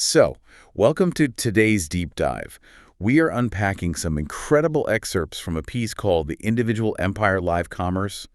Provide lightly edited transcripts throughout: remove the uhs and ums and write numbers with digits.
So, welcome to today's deep dive. We are unpacking some incredible excerpts from a piece called The Individual Empire Live Commerce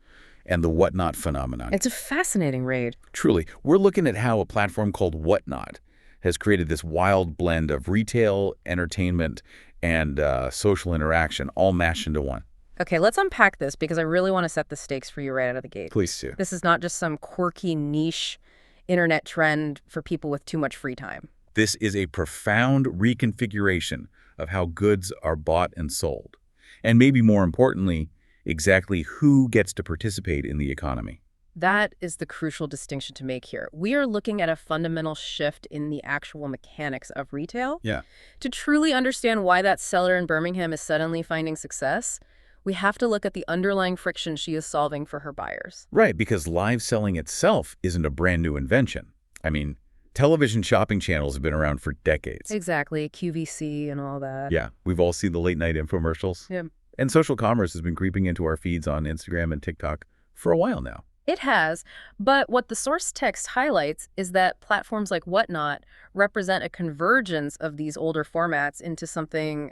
and the Whatnot Phenomenon. It's a fascinating read. Truly, we're looking at how a platform called Whatnot has created this wild blend of retail, entertainment, and social interaction all mashed into one. Okay, let's unpack this because I really want to set the stakes for you right out of the gate. Please do. This is not just some quirky niche internet trend for people with too much free time. This is a profound reconfiguration of how goods are bought and sold. And maybe more importantly, exactly who gets to participate in the economy. That is the crucial distinction to make here. We are looking at a fundamental shift in the actual mechanics of retail. Yeah. To truly understand why that seller in Birmingham is suddenly finding success, we have to look at the underlying friction she is solving for her buyers. Right, because live selling itself isn't a brand new invention. I mean, television shopping channels have been around for decades. Exactly, QVC and all that. Yeah, we've all seen the late-night infomercials. Yeah. And social commerce has been creeping into our feeds on Instagram and TikTok for a while now. It has, but what the source text highlights is that platforms like Whatnot represent a convergence of these older formats into something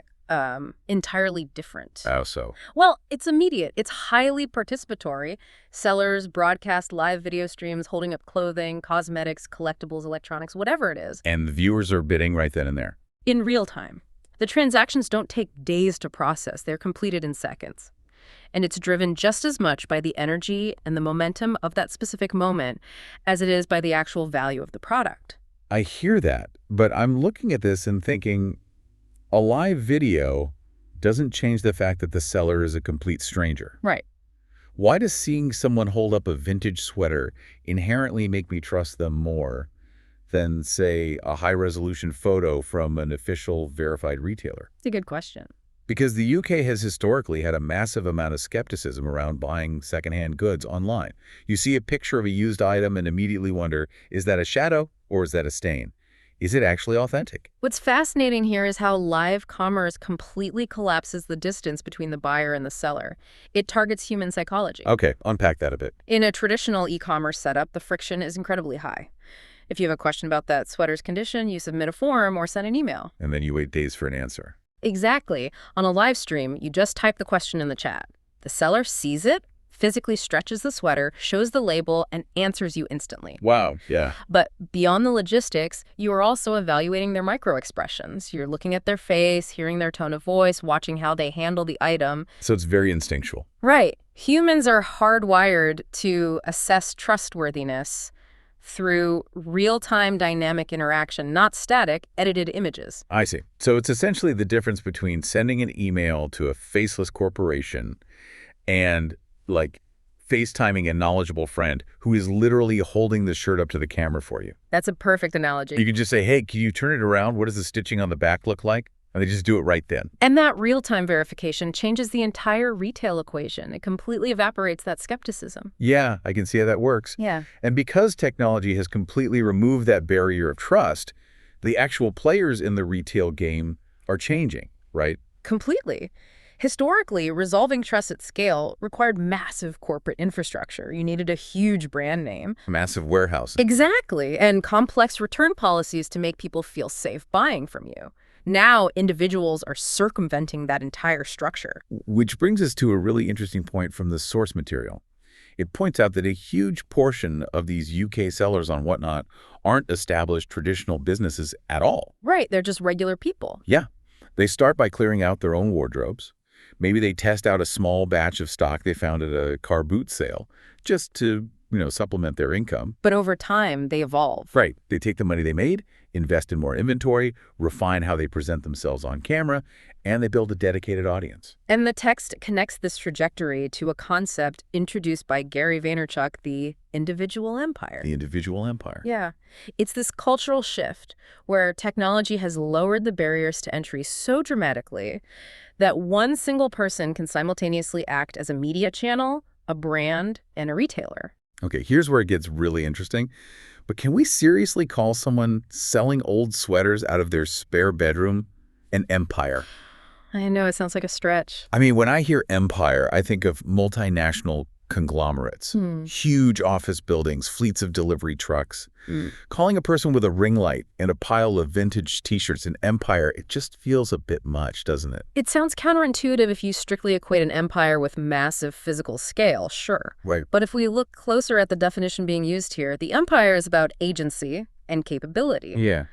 entirely different. How so? Well, it's immediate. It's highly participatory. Sellers broadcast live video streams holding up clothing, cosmetics, collectibles, electronics, whatever it is. And the viewers are bidding right then and there. In real time. The transactions don't take days to process. They're completed in seconds. And it's driven just as much by the energy and the momentum of that specific moment as it is by the actual value of the product. I hear that, but I'm looking at this and thinking, a live video doesn't change the fact that the seller is a complete stranger. Right. Why does seeing someone hold up a vintage sweater inherently make me trust them more than, say, a high-resolution photo from an official verified retailer? It's a good question. Because the UK has historically had a massive amount of skepticism around buying secondhand goods online. You see a picture of a used item and immediately wonder, is that a shadow or is that a stain? Is it actually authentic? What's fascinating here is how live commerce completely collapses the distance between the buyer and the seller. It targets human psychology. Okay, unpack that a bit. In a traditional e-commerce setup, the friction is incredibly high. If you have a question about that sweater's condition, you submit a form or send an email. And then you wait days for an answer. Exactly. On a live stream, you just type the question in the chat. The seller sees it, physically stretches the sweater, shows the label, and answers you instantly. Wow, yeah. But beyond the logistics, you are also evaluating their micro-expressions. You're looking at their face, hearing their tone of voice, watching how they handle the item. So it's very instinctual. Right. Humans are hardwired to assess trustworthiness through real-time dynamic interaction, not static, edited images. I see. So it's essentially the difference between sending an email to a faceless corporation and like FaceTiming a knowledgeable friend who is literally holding the shirt up to the camera for you. That's a perfect analogy. You can just say, hey, can you turn it around? What does the stitching on the back look like? And they just do it right then. And that real-time verification changes the entire retail equation. It completely evaporates that skepticism. Yeah, I can see how that works. Yeah. And because technology has completely removed that barrier of trust, the actual players in the retail game are changing, right? Completely. Historically, resolving trust at scale required massive corporate infrastructure. You needed a huge brand name. Massive warehouse. Exactly, and complex return policies to make people feel safe buying from you. Now, individuals are circumventing that entire structure. Which brings us to a really interesting point from the source material. It points out that a huge portion of these UK sellers on Whatnot aren't established traditional businesses at all. Right, they're just regular people. Yeah. They start by clearing out their own wardrobes. Maybe they test out a small batch of stock they found at a car boot sale just to, supplement their income. But over time, they evolve. Right. They take the money they made, invest in more inventory, refine how they present themselves on camera, and they build a dedicated audience. And the text connects this trajectory to a concept introduced by Gary Vaynerchuk, the individual empire. The individual empire. Yeah. It's this cultural shift where technology has lowered the barriers to entry so dramatically that one single person can simultaneously act as a media channel, a brand, and a retailer. Okay, here's where it gets really interesting. But can we seriously call someone selling old sweaters out of their spare bedroom an empire? I know, it sounds like a stretch. I mean, when I hear empire, I think of multinational conglomerates. Huge office buildings, fleets of delivery trucks. Calling a person with a ring light and a pile of vintage t-shirts an empire, it just feels a bit much, doesn't it? It sounds counterintuitive if you strictly equate an empire with massive physical scale, sure. Right. But if we look closer at the definition being used here, the empire is about agency and capability. Yeah.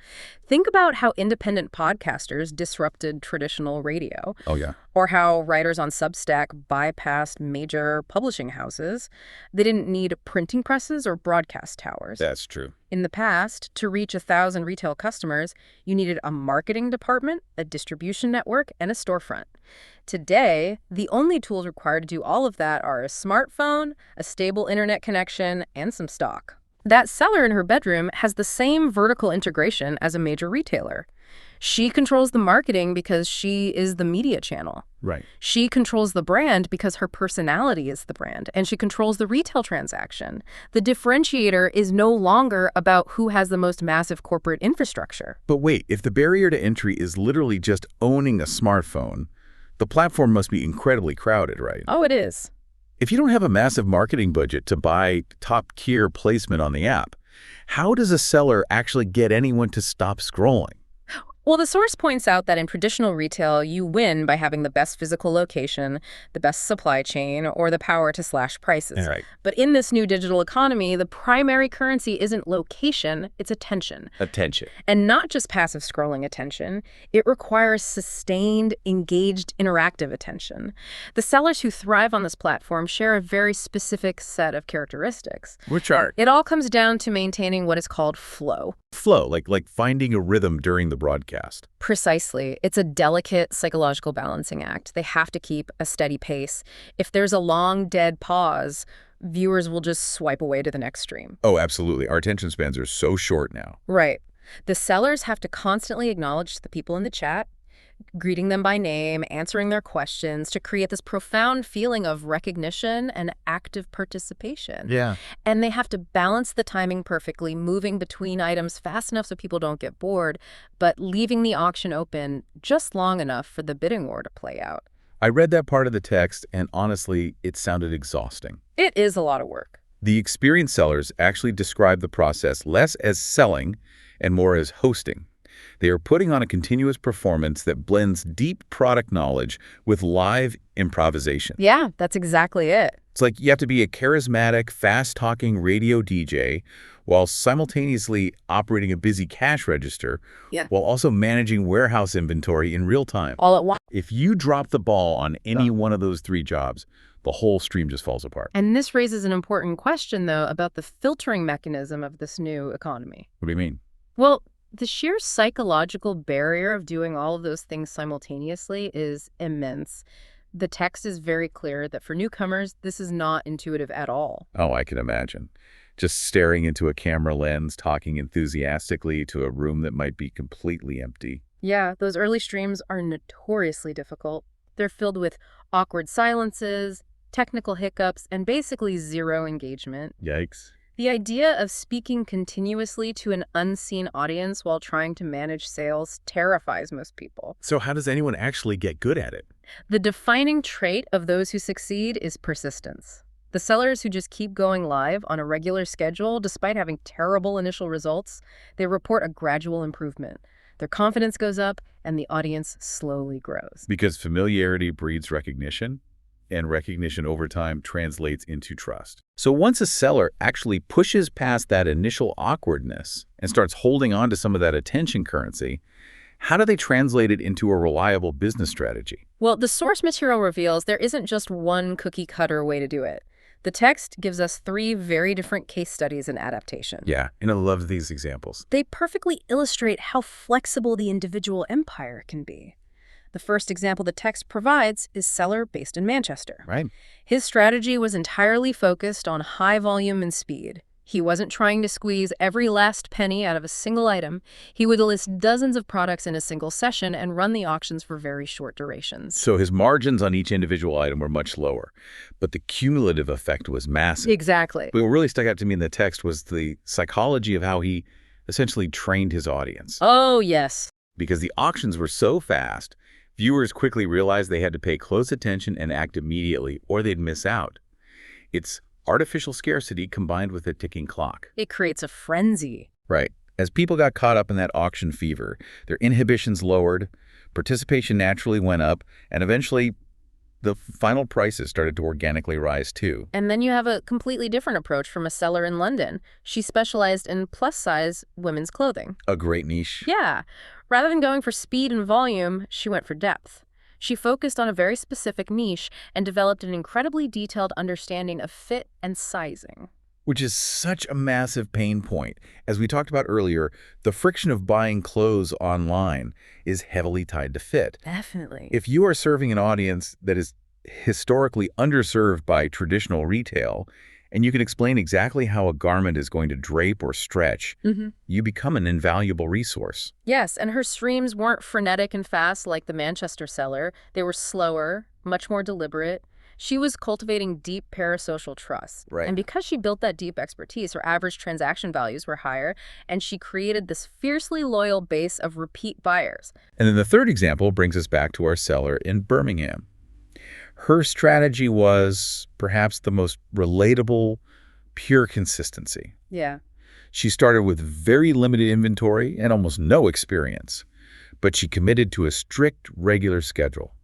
Think about how independent podcasters disrupted traditional radio. Oh, yeah. Or how writers on Substack bypassed major publishing houses. They didn't need printing presses or broadcast towers. That's true. In the past, to reach 1,000 retail customers, you needed a marketing department, a distribution network, and a storefront. Today, the only tools required to do all of that are a smartphone, a stable internet connection, and some stock. That seller in her bedroom has the same vertical integration as a major retailer. She controls the marketing because she is the media channel. Right. She controls the brand because her personality is the brand, and she controls the retail transaction. The differentiator is no longer about who has the most massive corporate infrastructure. But wait, if the barrier to entry is literally just owning a smartphone, the platform must be incredibly crowded, right? Oh, it is. If you don't have a massive marketing budget to buy top-tier placement on the app, how does a seller actually get anyone to stop scrolling? Well, the source points out that in traditional retail, you win by having the best physical location, the best supply chain, or the power to slash prices. Right. But in this new digital economy, the primary currency isn't location, it's attention. Attention. And not just passive scrolling attention. It requires sustained, engaged, interactive attention. The sellers who thrive on this platform share a very specific set of characteristics. Which are? It all comes down to maintaining what is called flow. Flow, like finding a rhythm during the broadcast. Precisely. It's a delicate psychological balancing act. They have to keep a steady pace. If there's a long, dead pause, viewers will just swipe away to the next stream. Oh, absolutely. Our attention spans are so short now. Right. The sellers have to constantly acknowledge the people in the chat, greeting them by name, answering their questions to create this profound feeling of recognition and active participation. Yeah. And they have to balance the timing perfectly, moving between items fast enough so people don't get bored, but leaving the auction open just long enough for the bidding war to play out. I read that part of the text, and honestly, it sounded exhausting. It is a lot of work. The experienced sellers actually describe the process less as selling and more as hosting. They are putting on a continuous performance that blends deep product knowledge with live improvisation. Yeah, that's exactly it. It's like you have to be a charismatic, fast-talking radio DJ while simultaneously operating a busy cash register, while also managing warehouse inventory in real time. All at once. If you drop the ball on any one of those three jobs, the whole stream just falls apart. And this raises an important question, though, about the filtering mechanism of this new economy. What do you mean? Well, the sheer psychological barrier of doing all of those things simultaneously is immense. The text is very clear that for newcomers, this is not intuitive at all. Oh, I can imagine. Just staring into a camera lens, talking enthusiastically to a room that might be completely empty. Yeah, those early streams are notoriously difficult. They're filled with awkward silences, technical hiccups, and basically zero engagement. Yikes. The idea of speaking continuously to an unseen audience while trying to manage sales terrifies most people. So how does anyone actually get good at it? The defining trait of those who succeed is persistence. The sellers who just keep going live on a regular schedule, despite having terrible initial results, they report a gradual improvement. Their confidence goes up, and the audience slowly grows. Because familiarity breeds recognition, and recognition over time translates into trust. So once a seller actually pushes past that initial awkwardness and starts holding on to some of that attention currency, how do they translate it into a reliable business strategy? Well, the source material reveals there isn't just one cookie-cutter way to do it. The text gives us 3 very different case studies in adaptation. Yeah, and I love these examples. They perfectly illustrate how flexible the individual empire can be. The first example the text provides is seller based in Manchester. Right. His strategy was entirely focused on high volume and speed. He wasn't trying to squeeze every last penny out of a single item. He would list dozens of products in a single session and run the auctions for very short durations. So his margins on each individual item were much lower, but the cumulative effect was massive. Exactly. But what really stuck out to me in the text was the psychology of how he essentially trained his audience. Oh, yes. Because the auctions were so fast, viewers quickly realized they had to pay close attention and act immediately, or they'd miss out. It's artificial scarcity combined with a ticking clock. It creates a frenzy. Right. As people got caught up in that auction fever, their inhibitions lowered, participation naturally went up, and eventually the final prices started to organically rise too. And then you have a completely different approach from a seller in London. She specialized in plus-size women's clothing. A great niche. Yeah. Rather than going for speed and volume, she went for depth. She focused on a very specific niche and developed an incredibly detailed understanding of fit and sizing. Which is such a massive pain point. As we talked about earlier, the friction of buying clothes online is heavily tied to fit. Definitely. If you are serving an audience that is historically underserved by traditional retail, and you can explain exactly how a garment is going to drape or stretch, you become an invaluable resource. Yes, and her streams weren't frenetic and fast like the Manchester seller. They were slower, much more deliberate. She was cultivating deep parasocial trust. Right. And because she built that deep expertise, her average transaction values were higher, and she created this fiercely loyal base of repeat buyers. And then the third example brings us back to our seller in Birmingham. Her strategy was perhaps the most relatable, pure consistency. Yeah. She started with very limited inventory and almost no experience, but she committed to a strict, regular schedule.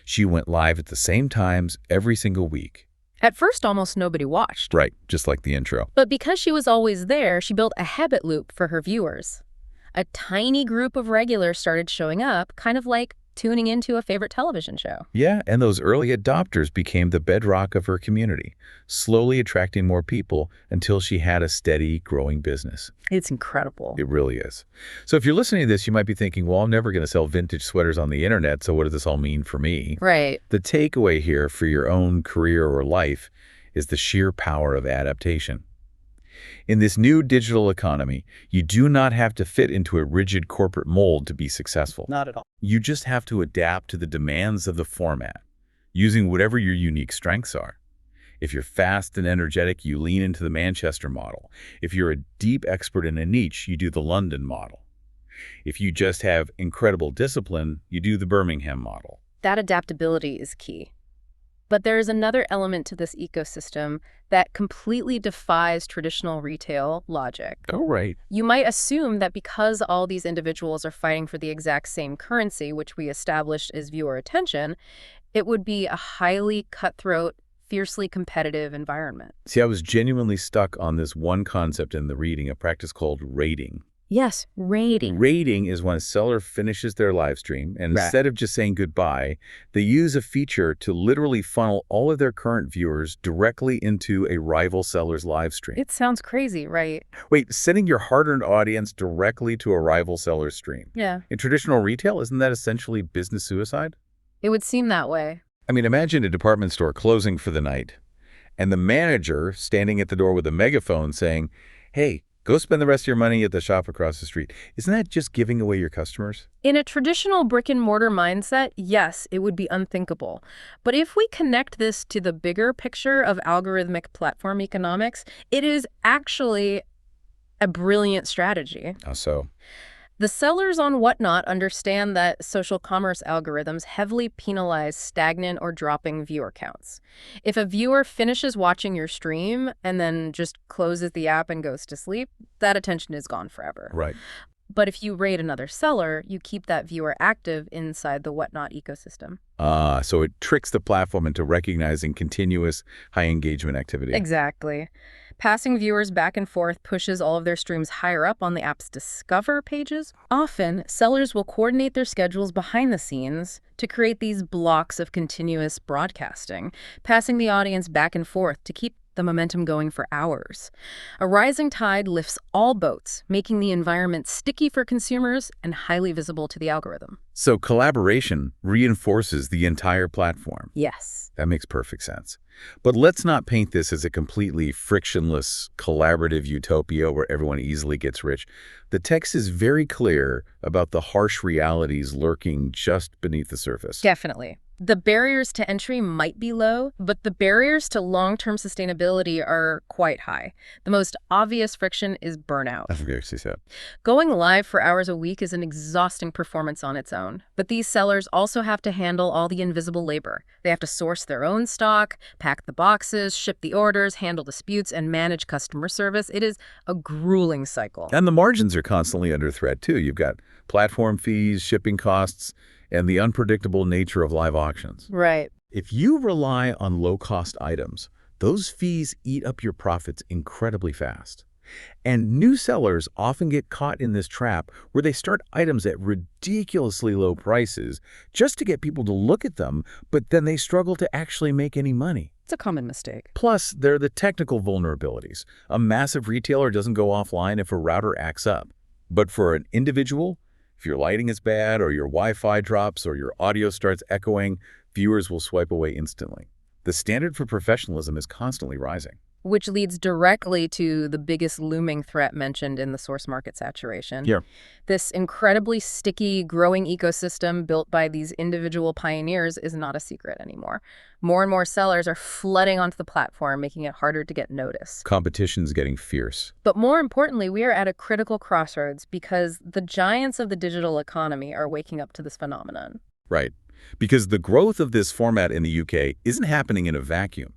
She went live at the same times every single week. At first, almost nobody watched. Right, just like the intro. But because she was always there, she built a habit loop for her viewers. A tiny group of regulars started showing up, kind of like tuning into a favorite television show. Yeah, and those early adopters became the bedrock of her community, slowly attracting more people until she had a steady, growing business. It's incredible. It really is. So if you're listening to this, you might be thinking, well, I'm never going to sell vintage sweaters on the internet, so what does this all mean for me? Right. The takeaway here for your own career or life is the sheer power of adaptation. In this new digital economy, you do not have to fit into a rigid corporate mold to be successful. Not at all. You just have to adapt to the demands of the format, using whatever your unique strengths are. If you're fast and energetic, you lean into the Manchester model. If you're a deep expert in a niche, you do the London model. If you just have incredible discipline, you do the Birmingham model. That adaptability is key. But there is another element to this ecosystem that completely defies traditional retail logic. Oh, right. You might assume that because all these individuals are fighting for the exact same currency, which we established as viewer attention, it would be a highly cutthroat, fiercely competitive environment. See, I was genuinely stuck on this one concept in the reading, a practice called rating. Yes, rating. Rating is when a seller finishes their live stream, and instead of just saying goodbye, they use a feature to literally funnel all of their current viewers directly into a rival seller's live stream. It sounds crazy, right? Wait, sending your hard-earned audience directly to a rival seller's stream. Yeah. In traditional retail, isn't that essentially business suicide? It would seem that way. I mean, imagine a department store closing for the night, and the manager standing at the door with a megaphone saying, hey, go spend the rest of your money at the shop across the street. Isn't that just giving away your customers? In a traditional brick-and-mortar mindset, yes, it would be unthinkable. But if we connect this to the bigger picture of algorithmic platform economics, it is actually a brilliant strategy. How so? The sellers on Whatnot understand that social commerce algorithms heavily penalize stagnant or dropping viewer counts. If a viewer finishes watching your stream and then just closes the app and goes to sleep, that attention is gone forever. Right. But if you rate another seller, you keep that viewer active inside the Whatnot ecosystem. So it tricks the platform into recognizing continuous high engagement activity. Exactly. Passing viewers back and forth pushes all of their streams higher up on the app's Discover pages. Often, sellers will coordinate their schedules behind the scenes to create these blocks of continuous broadcasting, passing the audience back and forth to keep the momentum going for hours. A rising tide lifts all boats, making the environment sticky for consumers and highly visible to the algorithm. So collaboration reinforces the entire platform. Yes. That makes perfect sense. But let's not paint this as a completely frictionless, collaborative utopia where everyone easily gets rich. The text is very clear about the harsh realities lurking just beneath the surface. Definitely. The barriers to entry might be low, but the barriers to long-term sustainability are quite high. The most obvious friction is burnout. That's very sad. Going live for hours a week is an exhausting performance on its own. But these sellers also have to handle all the invisible labor. They have to source their own stock, pack the boxes, ship the orders, handle disputes, and manage customer service. It is a grueling cycle. And the margins are constantly under threat, too. You've got platform fees, shipping costs, and the unpredictable nature of live auctions. Right. If you rely on low-cost items, those fees eat up your profits incredibly fast. And new sellers often get caught in this trap where they start items at ridiculously low prices just to get people to look at them, but then they struggle to actually make any money. It's a common mistake. Plus, there are the technical vulnerabilities. A massive retailer doesn't go offline if a router acts up. But for an individual, if your lighting is bad or your Wi-Fi drops or your audio starts echoing, viewers will swipe away instantly. The standard for professionalism is constantly rising. Which leads directly to the biggest looming threat mentioned in the source market saturation. Here. This incredibly sticky, growing ecosystem built by these individual pioneers is not a secret anymore. More and more sellers are flooding onto the platform, making it harder to get noticed. Competition's getting fierce. But more importantly, we are at a critical crossroads because the giants of the digital economy are waking up to this phenomenon. Right. Because the growth of this format in the UK isn't happening in a vacuum.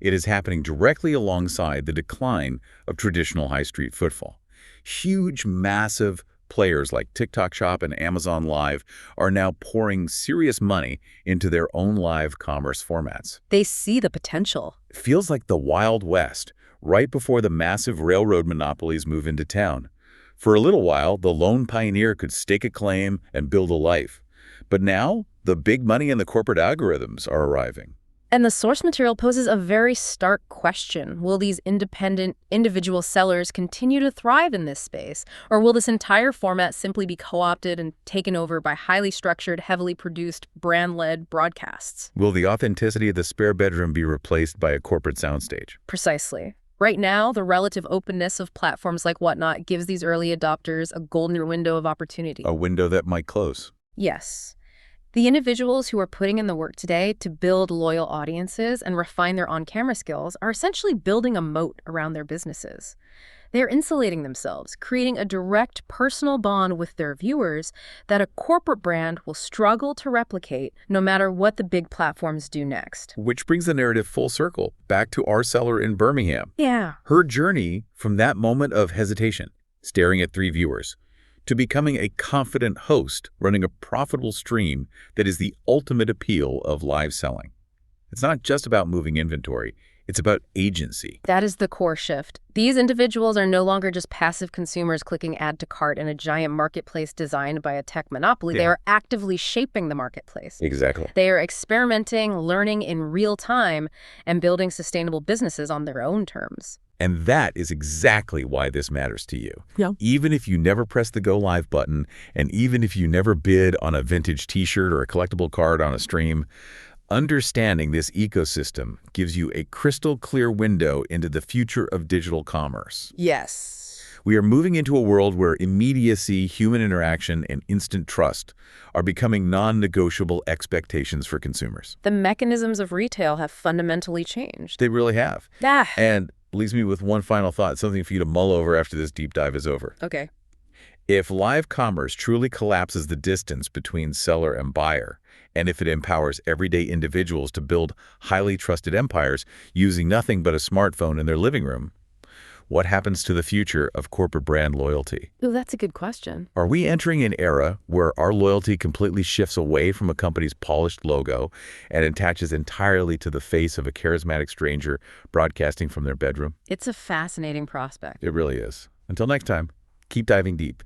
It is happening directly alongside the decline of traditional high street footfall. Huge, massive players like TikTok Shop and Amazon Live are now pouring serious money into their own live commerce formats. They see the potential. It feels like the Wild West, right before the massive railroad monopolies move into town. For a little while, the lone pioneer could stake a claim and build a life. But now, the big money and the corporate algorithms are arriving. And the source material poses a very stark question. Will these independent, individual sellers continue to thrive in this space? Or will this entire format simply be co-opted and taken over by highly structured, heavily produced, brand-led broadcasts? Will the authenticity of the spare bedroom be replaced by a corporate soundstage? Precisely. Right now, the relative openness of platforms like Whatnot gives these early adopters a golden window of opportunity. A window that might close. Yes. The individuals who are putting in the work today to build loyal audiences and refine their on-camera skills are essentially building a moat around their businesses. They're insulating themselves, creating a direct personal bond with their viewers that a corporate brand will struggle to replicate no matter what the big platforms do next. Which brings the narrative full circle, back to our seller in Birmingham. Yeah. Her journey from that moment of hesitation, staring at 3 viewers, to becoming a confident host running a profitable stream that is the ultimate appeal of live selling. It's not just about moving inventory, it's about agency. That is the core shift. These individuals are no longer just passive consumers clicking add to cart in a giant marketplace designed by a tech monopoly. They are actively shaping the marketplace. Exactly. They are experimenting, learning in real time, and building sustainable businesses on their own terms. And that is exactly why this matters to you. Yeah. Even if you never press the Go Live button, and even if you never bid on a vintage t-shirt or a collectible card on a stream, understanding this ecosystem gives you a crystal clear window into the future of digital commerce. Yes. We are moving into a world where immediacy, human interaction, and instant trust are becoming non-negotiable expectations for consumers. The mechanisms of retail have fundamentally changed. They really have. Ah. And leaves me with one final thought, something for you to mull over after this deep dive is over. Okay. If live commerce truly collapses the distance between seller and buyer, and if it empowers everyday individuals to build highly trusted empires using nothing but a smartphone in their living room, what happens to the future of corporate brand loyalty? Ooh, that's a good question. Are we entering an era where our loyalty completely shifts away from a company's polished logo and attaches entirely to the face of a charismatic stranger broadcasting from their bedroom? It's a fascinating prospect. It really is. Until next time, keep diving deep.